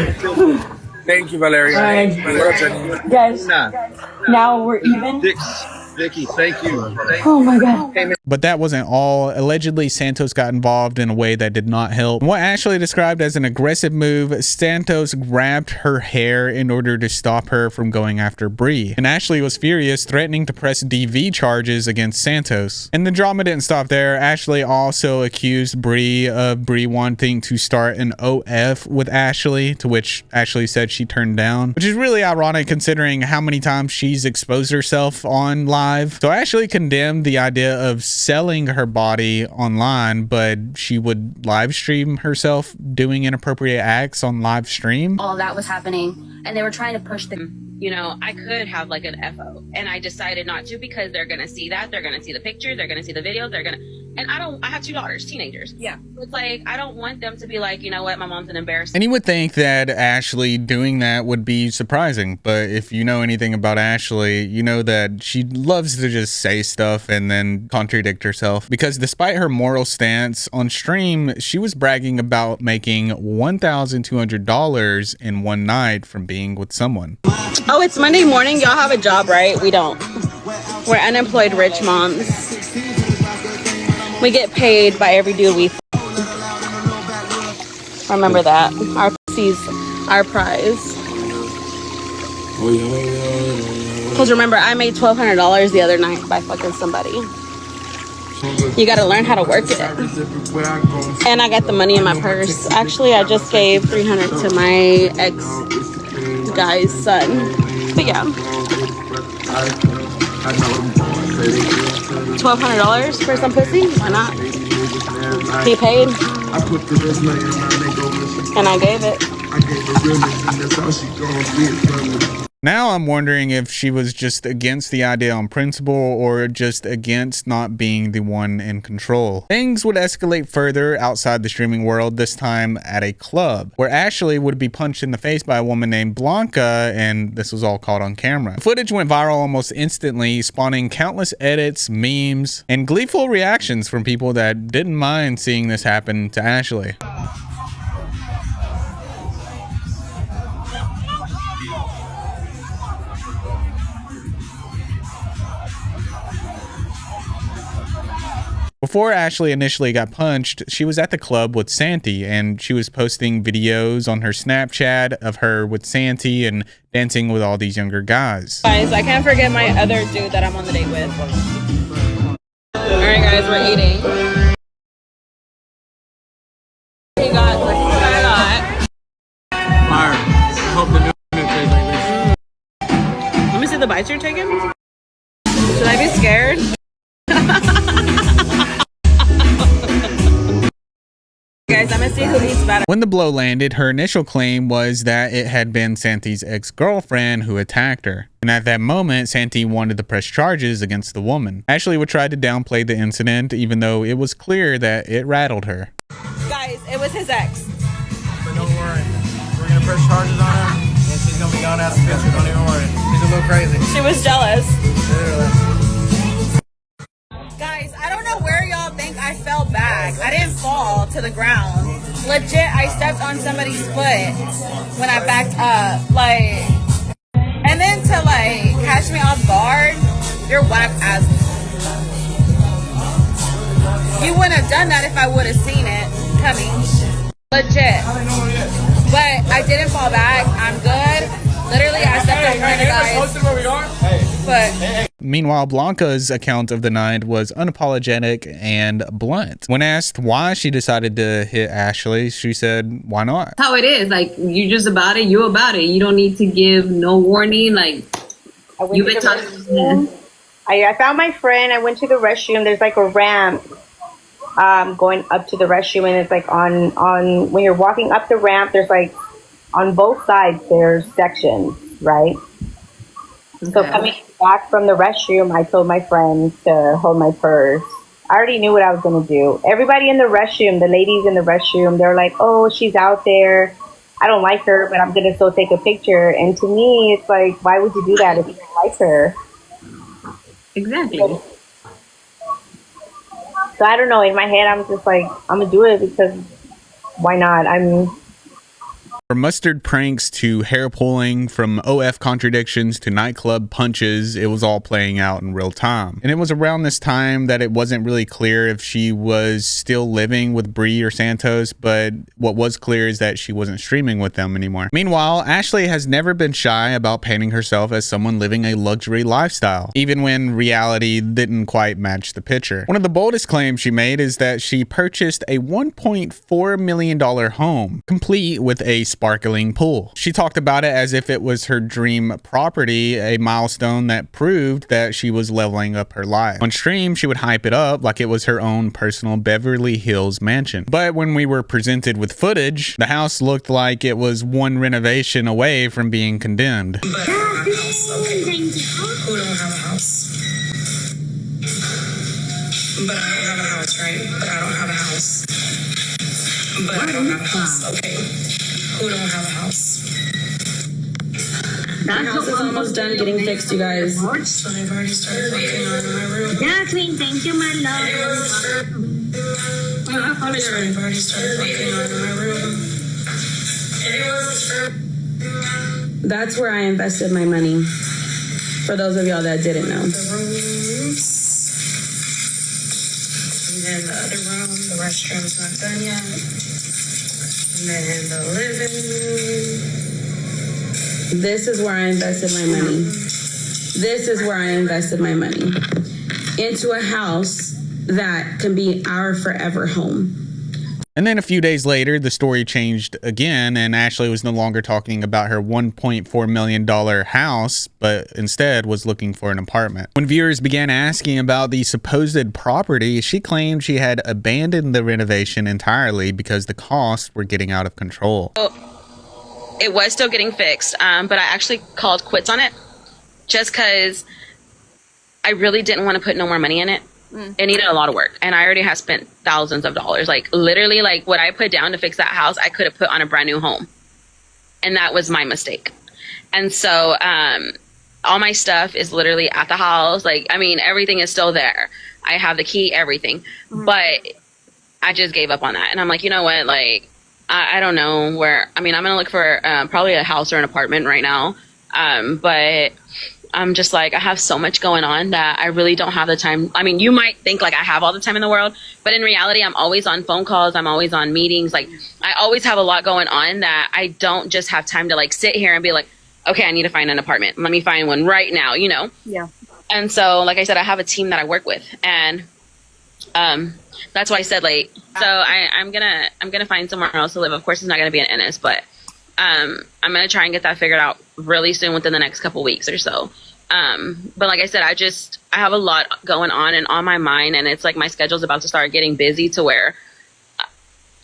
Thank you, Valeria. Guys, now we're even. Vicky, thank you. Oh my god. But that wasn't all. Allegedly, Santos got involved in a way that did not help. What Ashley described as an aggressive move, Santos grabbed her hair in order to stop her from going after Bree. And Ashley was furious, threatening to press DV charges against Santos. And the drama didn't stop there. Ashley also accused Bree of wanting to start an OF with Ashley, to which Ashley said she turned down, which is really ironic considering how many times she's exposed herself on live. So Ashley condemned the idea of selling her body online, but she would live stream herself doing inappropriate acts on live stream. All that was happening, and they were trying to push the, you know, I could have like an FO, and I decided not to because they're gonna see that, they're gonna see the pictures, they're gonna see the videos, and I have 2 daughters, teenagers. Yeah. It's like, I don't want them to be like, you know what, my mom's an embarrassment. And you would think that Ashley doing that would be surprising, but if you know anything about Ashley, you know that she loves to just say stuff and then contradict herself, because despite her moral stance on stream, she was bragging about making $1,200 in one night from being with someone. Oh, it's Monday morning. Y'all have a job, right? We don't. We're unemployed rich moms. We get paid by every dude we remember that. Our pussy's our prize. Because remember, I made $1,200 the other night by fucking somebody. You gotta learn how to work it. And I got the money in my purse. Actually, I just gave $300 to my ex-guy's son. But yeah. $1,200 for some pussy? Why not? He paid. And I gave it. I gave her realness, and that's how she gon' get from me. Now I'm wondering if she was just against the idea on principle or just against not being the one in control. Things would escalate further outside the streaming world, this time at a club, where Ashley would be punched in the face by a woman named Blanca, and this was all caught on camera. The footage went viral almost instantly, spawning countless edits, memes, and gleeful reactions from people that didn't mind seeing this happen to Ashley. Before Ashley initially got punched, she was at the club with Santi, and she was posting videos on her Snapchat of her with Santi and dancing with all these younger guys. Guys, I can't forget my other dude that I'm on the date with. Alright guys, we're eating. He got what I got. Fire. I hope the new tastes like this. Let me see the bites you're taking. Should I be scared? Guys, I'm gonna see who eats better. When the blow landed, her initial claim was that it had been Santi's ex-girlfriend who attacked her. And at that moment, Santi wanted to press charges against the woman. Ashley would try to downplay the incident, even though it was clear that it rattled her. Guys, it was his ex. But don't worry. We're gonna press charges on her, and she's gonna be gone out of the picture. Don't even worry. She's a little crazy. She was jealous. Literally. Guys, I don't know where y'all think I fell back. I didn't fall to the ground. Legit, I stepped on somebody's foot when I backed up. Like, and then to like catch me off guard, you're whack ass. You wouldn't have done that if I would have seen it coming. Legit. But I didn't fall back. I'm good. Literally, I stepped on one of the guys. But Meanwhile, Blanca's account of the night was unapologetic and blunt. When asked why she decided to hit Ashley, she said, "Why not?" How it is. Like, you just about it, you about it. You don't need to give no warning. Like, you've been talking. I found my friend. I went to the restroom. There's like a ramp going up to the restroom, and it's like on when you're walking up the ramp, there's like on both sides there's sections, right? Okay. So coming back from the restroom, I told my friend to hold my purse. I already knew what I was going to do. Everybody in the restroom, the ladies in the restroom, they're like, oh, she's out there. I don't like her, but I'm going to still take a picture. And to me, it's like, why would you do that if you don't like her? Exactly. So I don't know. In my head, I'm just like, I'm going to do it because why not? From mustard pranks to hair pulling, from OF contradictions to nightclub punches, it was all playing out in real time. And it was around this time that it wasn't really clear if she was still living with Bree or Santos, but what was clear is that she wasn't streaming with them anymore. Meanwhile, Ashley has never been shy about painting herself as someone living a luxury lifestyle, even when reality didn't quite match the picture. One of the boldest claims she made is that she purchased a $1.4 million home, complete with a sparkling pool. She talked about it as if it was her dream property, a milestone that proved that she was leveling up her life. On stream, she would hype it up like it was her own personal Beverly Hills mansion. But when we were presented with footage, the house looked like it was one renovation away from being condemned. But I don't have a house, okay? Who don't have a house? But I don't have a house, right? But I don't have a house. But I don't have a house, okay? Who don't have a house? That house is almost done getting fixed, you guys. So I've already started working on my room. Yeah, Queen, thank you, my love. I've already started working on my room. That's where I invested my money. For those of y'all that didn't know. The rooms. And then the other room, the restroom's not done yet. And then the living room. This is where I invested my money. This is where I invested my money. Into a house that can be our forever home. And then a few days later, the story changed again, and Ashley was no longer talking about her $1.4 million house, but instead was looking for an apartment. When viewers began asking about the supposed property, she claimed she had abandoned the renovation entirely because the costs were getting out of control. it was still getting fixed, but I actually called quits on it just because I really didn't want to put no more money in it. It needed a lot of work, and I already had spent thousands of dollars. Like literally, like what I put down to fix that house, I could have put on a brand new home, and that was my mistake. And so all my stuff is literally at the house. Like, I mean, everything is still there. I have the key, everything, but I just gave up on that. And I'm like, you know what? Like, I don't know where. I mean, I'm gonna look for probably a house or an apartment right now, but I'm just like, I have so much going on that I really don't have the time. I mean, you might think like I have all the time in the world, but in reality, I'm always on phone calls. I'm always on meetings. Like, I always have a lot going on that I don't just have time to like sit here and be like, okay, I need to find an apartment. Let me find one right now, you know? Yeah. And so, like I said, I have a team that I work with, and that's why I said like, so I'm gonna find somewhere else to live. Of course, it's not gonna be in Ennis, but I'm gonna try and get that figured out really soon, within the next couple weeks or so. But like I said, I have a lot going on my mind, and it's like my schedule's about to start getting busy to where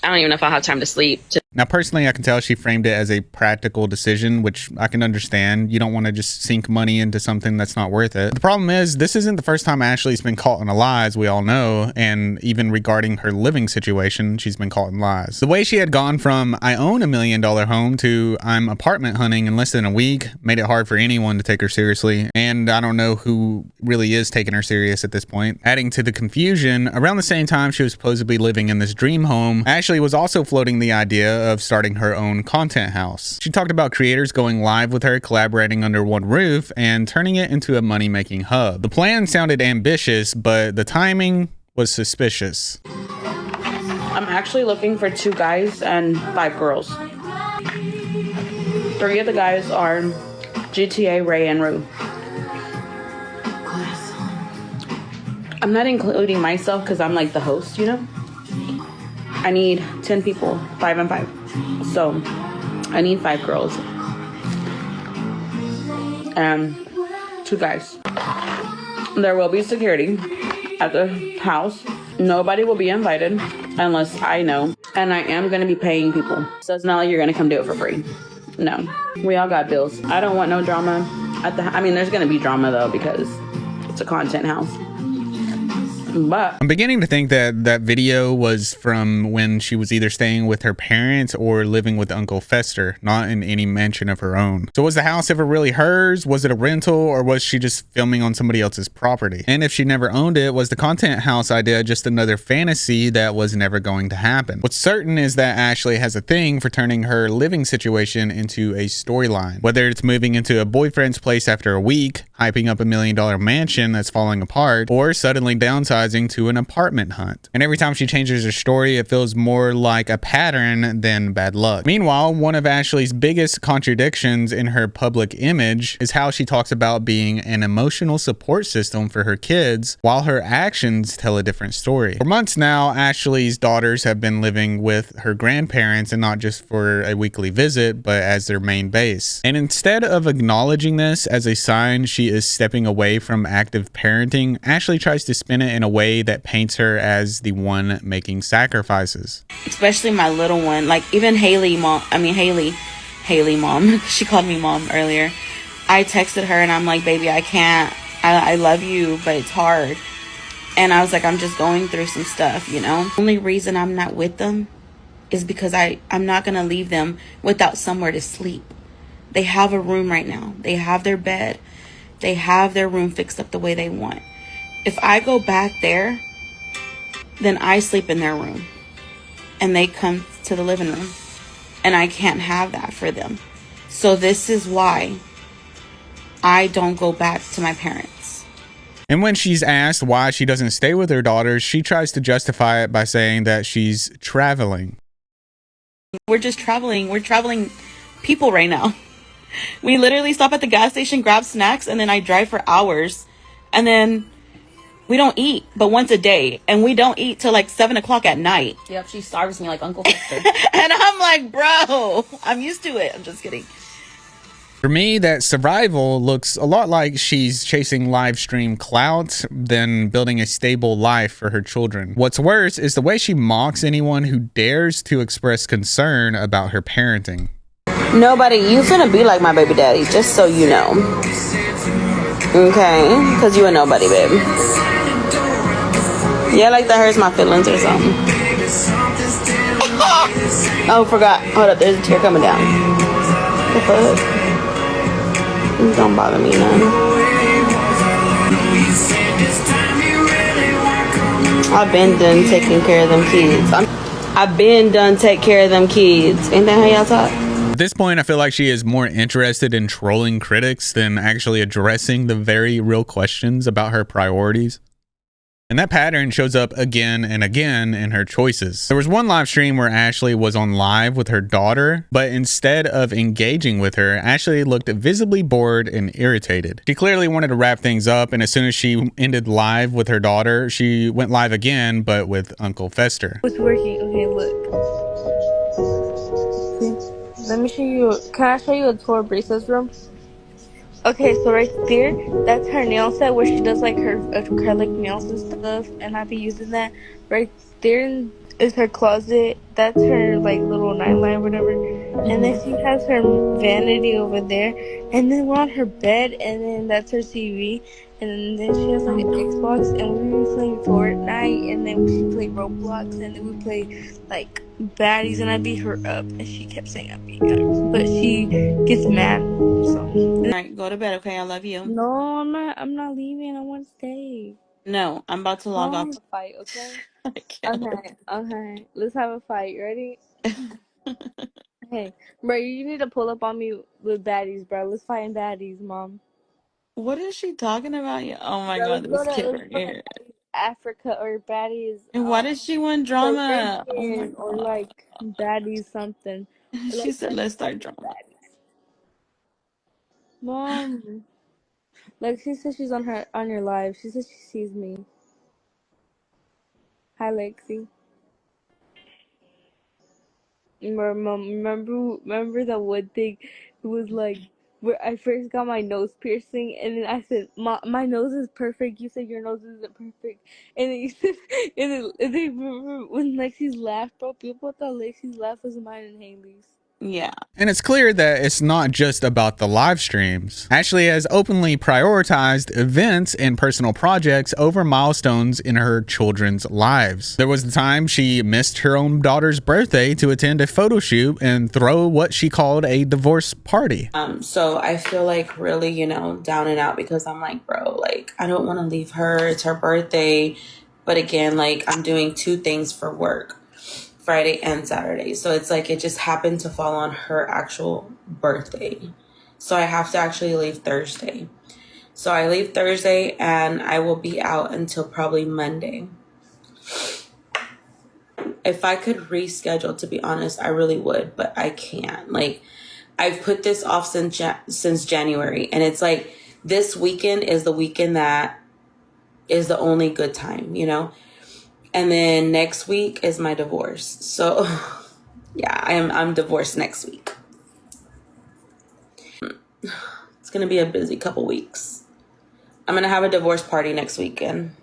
I don't even know if I'll have time to sleep. Now, personally, I can tell she framed it as a practical decision, which I can understand. You don't want to just sink money into something that's not worth it. The problem is, this isn't the first time Ashley's been caught in a lie, as we all know, and even regarding her living situation, she's been caught in lies. The way she had gone from, I own $1 million home, to I'm apartment hunting in less than a week made it hard for anyone to take her seriously, and I don't know who really is taking her serious at this point. Adding to the confusion, around the same time she was supposedly living in this dream home, Ashley was also floating the idea of starting her own content house. She talked about creators going live with her, collaborating under one roof, and turning it into a money-making hub. The plan sounded ambitious, but the timing was suspicious. I'm actually looking for 2 guys and 5 girls. 3 of the guys are GTA, Ray, and Rue. I'm not including myself because I'm like the host, you know? I need 10 people, 5 and 5. So I need 5 girls and 2 guys. There will be security at the house. Nobody will be invited unless I know. And I am going to be paying people. So it's not like you're going to come do it for free. No. We all got bills. I don't want no drama at the... I mean, there's going to be drama though because it's a content house. But I'm beginning to think that that video was from when she was either staying with her parents or living with Uncle Fester, not in any mention of her own. So was the house ever really hers? Was it a rental, or was she just filming on somebody else's property? And if she never owned it, was the content house idea just another fantasy that was never going to happen? What's certain is that Ashley has a thing for turning her living situation into a storyline. Whether it's moving into a boyfriend's place after a week, hyping up $1 million mansion that's falling apart, or suddenly downsizing to an apartment hunt. And every time she changes her story, it feels more like a pattern than bad luck. Meanwhile, one of Ashley's biggest contradictions in her public image is how she talks about being an emotional support system for her kids, while her actions tell a different story. For months now, Ashley's daughters have been living with her grandparents, and not just for a weekly visit, but as their main base. And instead of acknowledging this as a sign she is stepping away from active parenting, Ashley tries to spin it in a way that paints her as the one making sacrifices. Especially my little one, like even Haley mom, she called me mom earlier. I texted her and I'm like, baby, I can't, I love you, but it's hard. And I was like, I'm just going through some stuff, you know? The only reason I'm not with them is because I'm not going to leave them without somewhere to sleep. They have a room right now. They have their bed. They have their room fixed up the way they want. If I go back there, then I sleep in their room and they come to the living room, and I can't have that for them. So this is why I don't go back to my parents. And when she's asked why she doesn't stay with her daughters, she tries to justify it by saying that she's traveling. We're just traveling. We're traveling people right now. We literally stop at the gas station, grab snacks, and then I drive for hours. And then we don't eat but once a day, and we don't eat till like 7 o'clock at night. Yep, she starves me like Uncle Fester. And I'm like, bro, I'm used to it. I'm just kidding. For me, that survival looks a lot like she's chasing live stream clout than building a stable life for her children. What's worse is the way she mocks anyone who dares to express concern about her parenting. Nobody, you finna be like my baby daddy, just so you know. Okay? Because you a nobody, babe. Yeah, like that hurts my feelings or something. Oh, forgot. Hold up, there's a tear coming down. The fuck? Don't bother me, none. I've been done taking care of them kids. I've been done take care of them kids. Ain't that how y'all talk? At this point, I feel like she is more interested in trolling critics than actually addressing the very real questions about her priorities. And that pattern shows up again and again in her choices. There was one live stream where Ashley was on live with her daughter, but instead of engaging with her, Ashley looked visibly bored and irritated. She clearly wanted to wrap things up, and as soon as she ended live with her daughter, she went live again, but with Uncle Fester. It's working. Okay, look. See? Let me show you. Can I show you a tour of Brace's room? Okay, so right there, that's her nail set where she does like her acrylic nails and stuff, and I be using that. Right there is her closet. That's her like little nightlight or whatever. And then she has her vanity over there, and then we're on her bed, and then that's her TV, and then she has like an Xbox, and we be playing Fortnite, and then she play Roblox, and then we play like baddies, and I beat her up, and she kept saying I beat her, but she gets mad. So. Alright, go to bed, okay? I love you. No, I'm not leaving. I want to stay. No, I'm about to log off. Let's fight, okay? I can't. Okay. Let's have a fight. Ready? Hey, bro, you need to pull up on me with baddies, bro. Let's fight in baddies, mom. What is she talking about? Oh my Bro, god, this kid let's right go to here. baddies Africa or baddies And why does she want drama? Oh my Caribbean or god. like baddies something. Or, She like said let's start drama. baddies. Mom, like she said she's on your live. She says she sees me. Hi, Lexi. Remember the one thing? It was like where I first got my nose piercing, and then I said my nose is perfect. You said your nose isn't perfect, and then you said, and then remember when Lexi's laugh, bro? People thought Lexi's laugh was mine and Haley's. Yeah. And it's clear that it's not just about the live streams. Ashley has openly prioritized events and personal projects over milestones in her children's lives. There was the time she missed her own daughter's birthday to attend a photo shoot and throw what she called a divorce party. So I feel like really, you know, down and out because I'm like, bro, like I don't want to leave her. It's her birthday. But again, like I'm doing two things for work. Friday and Saturday. So it's like it just happened to fall on her actual birthday. So I have to actually leave Thursday. So I leave Thursday and I will be out until probably Monday. If I could reschedule, to be honest, I really would, but I can't. Like I've put this off since January, and it's like this weekend is the weekend that is the only good time, you know? And then next week is my divorce. So yeah, I'm divorced next week. It's going to be a busy couple weeks. I'm going to have a divorce party next weekend.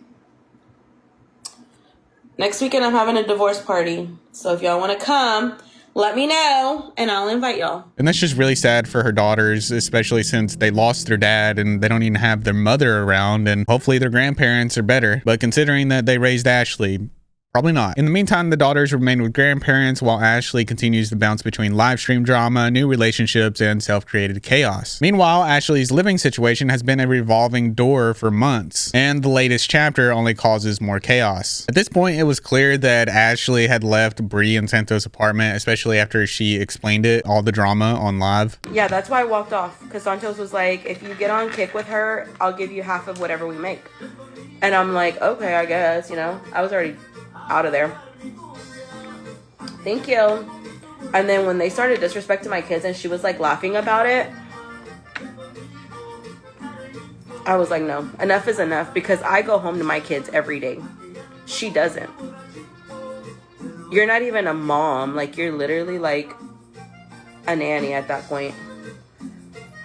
Next weekend I'm having a divorce party. So if y'all want to come, let me know and I'll invite y'all. And that's just really sad for her daughters, especially since they lost their dad and they don't even have their mother around, and hopefully their grandparents are better. But considering that they raised Ashley, probably not. In the meantime, the daughters remain with grandparents while Ashley continues to bounce between live stream drama, new relationships, and self-created chaos. Meanwhile, Ashley's living situation has been a revolving door for months, and the latest chapter only causes more chaos. At this point, it was clear that Ashley had left Bree and Santos' apartment, especially after she explained all the drama on live. Yeah, that's why I walked off, because Santos was like, if you get on Kick with her, I'll give you half of whatever we make. And I'm like, okay, I guess, you know, I was already out of there. Thank you. And then when they started disrespecting my kids and she was like laughing about it, I was like, no, enough is enough, because I go home to my kids every day. She doesn't. You're not even a mom. Like, you're literally like a nanny at that point.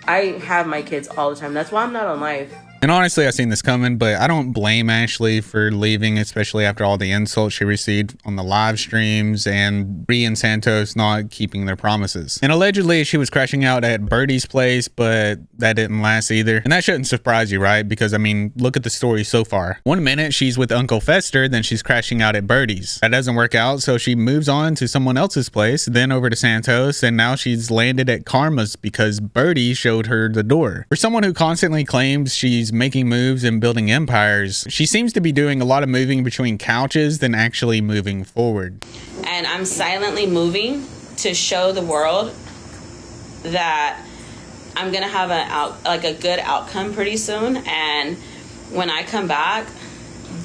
I have my kids all the time. That's why I'm not on live. And honestly, I've seen this coming, but I don't blame Ashley for leaving, especially after all the insults she received on the live streams and Bree and Santos not keeping their promises. And allegedly, she was crashing out at Birdie's place, but that didn't last either. And that shouldn't surprise you, right? Because I mean, look at the story so far. One minute she's with Uncle Fester, then she's crashing out at Birdie's. That doesn't work out, so she moves on to someone else's place, then over to Santos, and now she's landed at Karma's because Birdie showed her the door. For someone who constantly claims she's making moves and building empires, she seems to be doing a lot of moving between couches than actually moving forward. And I'm silently moving to show the world that I'm gonna have a good outcome pretty soon, and when I come back,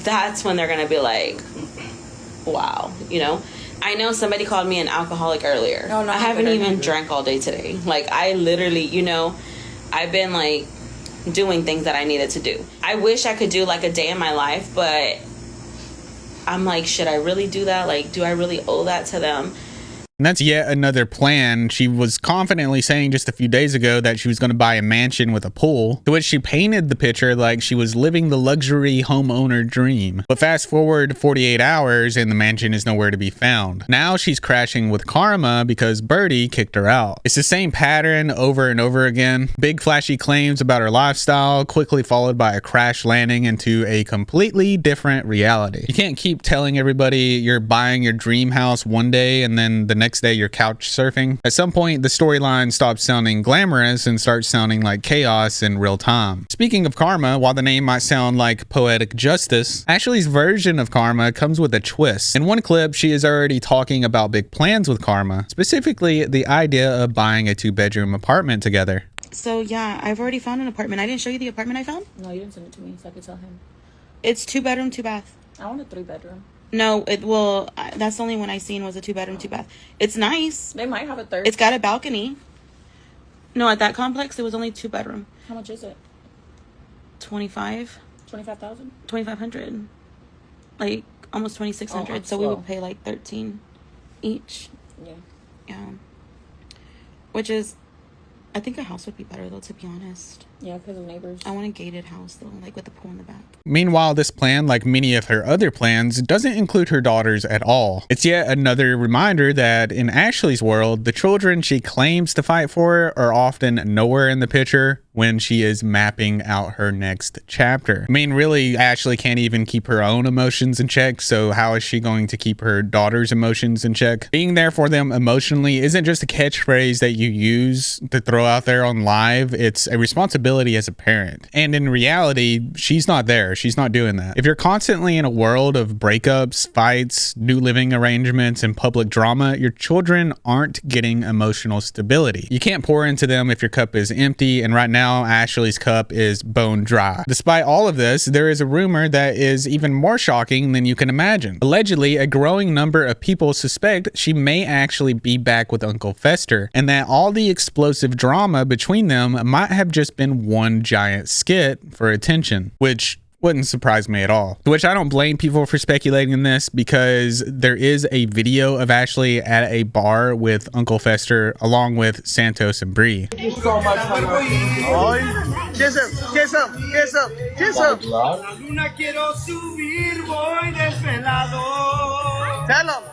that's when they're gonna be like, wow, you know. I know somebody called me an alcoholic earlier. No, I haven't even drank all day today. Like, I literally, you know, I've been like doing things that I needed to do. I wish I could do like a day in my life, but I'm like, should I really do that? Like, do I really owe that to them? And that's yet another plan. She was confidently saying just a few days ago that she was going to buy a mansion with a pool, to which she painted the picture like she was living the luxury homeowner dream. But fast forward 48 hours and the mansion is nowhere to be found. Now she's crashing with Karma because Birdie kicked her out. It's the same pattern over and over again. Big flashy claims about her lifestyle, quickly followed by a crash landing into a completely different reality. You can't keep telling everybody you're buying your dream house one day and then the next day you're couch surfing. At some point, the storyline stops sounding glamorous and starts sounding like chaos in real time. Speaking of Karma, while the name might sound like poetic justice, Ashley's version of Karma comes with a twist. In one clip, she is already talking about big plans with Karma, specifically the idea of buying a 2-bedroom apartment together. So yeah, I've already found an apartment. I didn't show you the apartment I found? No, you didn't send it to me, so I could tell him. It's 2-bedroom, 2-bath. I want a 3-bedroom. No, that's the only one I seen was a 2-bedroom, 2-bath. It's nice. They might have a third. It's got a balcony. No, at that complex, it was only 2-bedroom. How much is it? 25,000? 2,500. Like, almost 2,600. Oh, so we would pay like 13 each. Yeah. Yeah. Which is, I think a house would be better though, to be honest. Yeah, because of neighbors. I want a gated house though, like with a pool in the back. Meanwhile, this plan, like many of her other plans, doesn't include her daughters at all. It's yet another reminder that in Ashley's world, the children she claims to fight for are often nowhere in the picture when she is mapping out her next chapter. I mean, really, Ashley can't even keep her own emotions in check, so how is she going to keep her daughter's emotions in check? Being there for them emotionally isn't just a catchphrase that you use to throw out there on live, it's a responsibility as a parent. And in reality, she's not there. She's not doing that. If you're constantly in a world of breakups, fights, new living arrangements, and public drama, your children aren't getting emotional stability. You can't pour into them if your cup is empty, and right now, Ashley's cup is bone dry. Despite all of this, there is a rumor that is even more shocking than you can imagine. Allegedly, a growing number of people suspect she may actually be back with Uncle Fester, and that all the explosive drama between them might have just been one giant skit for attention, which wouldn't surprise me at all. To which I don't blame people for speculating in this, because there is a video of Ashley at a bar with Uncle Fester along with Santos and Bree. Thank you so much, honey. Kiss him, kiss him, kiss him, kiss him. Tell him.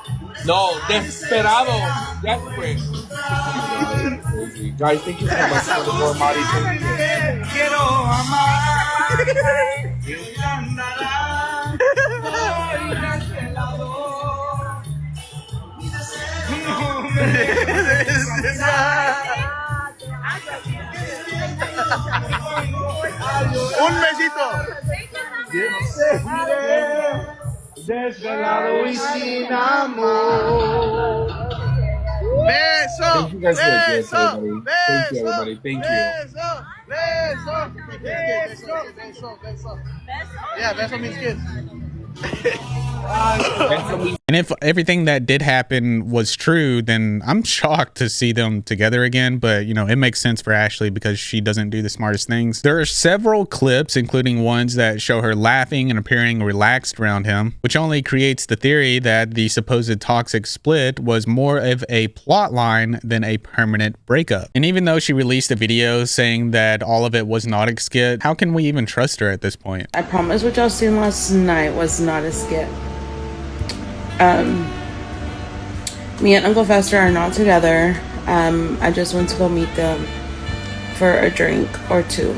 No, desperado. Desperate. Guys, thank you so much for the more Mari. Un besito. Desvelado y sin amor. Beso. Thank you guys for the gift, Beso. everybody. Thank you, everybody. Thank you. Beso. Beso. Beso. Beso. Yeah, beso means kiss. And And if everything that did happen was true, then I'm shocked to see them together again. But, you know, it makes sense for Ashley because she doesn't do the smartest things. There are several clips, including ones that show her laughing and appearing relaxed around him, which only creates the theory that the supposed toxic split was more of a plot line than a permanent breakup. And even though she released a video saying that all of it was not a skit, how can we even trust her at this point? I promise what y'all seen last night was not a skit. Me and Uncle Fester are not together. I just went to go meet them for a drink or two.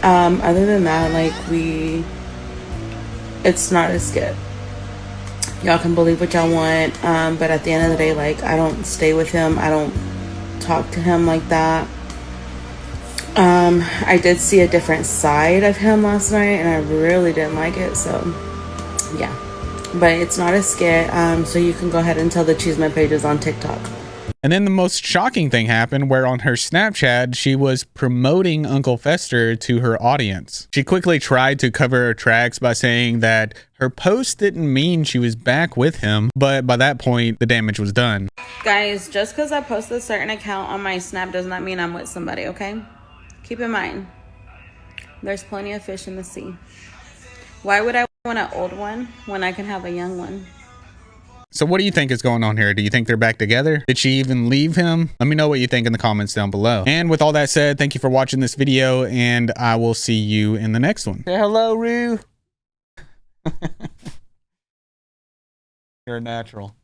Other than that, like, it's not a skit. Y'all can believe what y'all want, but at the end of the day, like, I don't stay with him. I don't talk to him like that. I did see a different side of him last night, and I really didn't like it, so yeah. But it's not a skit, so you can go ahead and tell the Choose My Pages on TikTok. And then the most shocking thing happened where on her Snapchat, she was promoting Uncle Fester to her audience. She quickly tried to cover her tracks by saying that her post didn't mean she was back with him, but by that point, the damage was done. Guys, just because I post a certain account on my Snap does not mean I'm with somebody, okay? Keep in mind, there's plenty of fish in the sea. Why would I want an old one when I can have a young one? So what do you think is going on here? Do you think they're back together? Did she even leave him? Let me know what you think in the comments down below. And with all that said, thank you for watching this video, and I will see you in the next one. Say hello, Rue. You're a natural.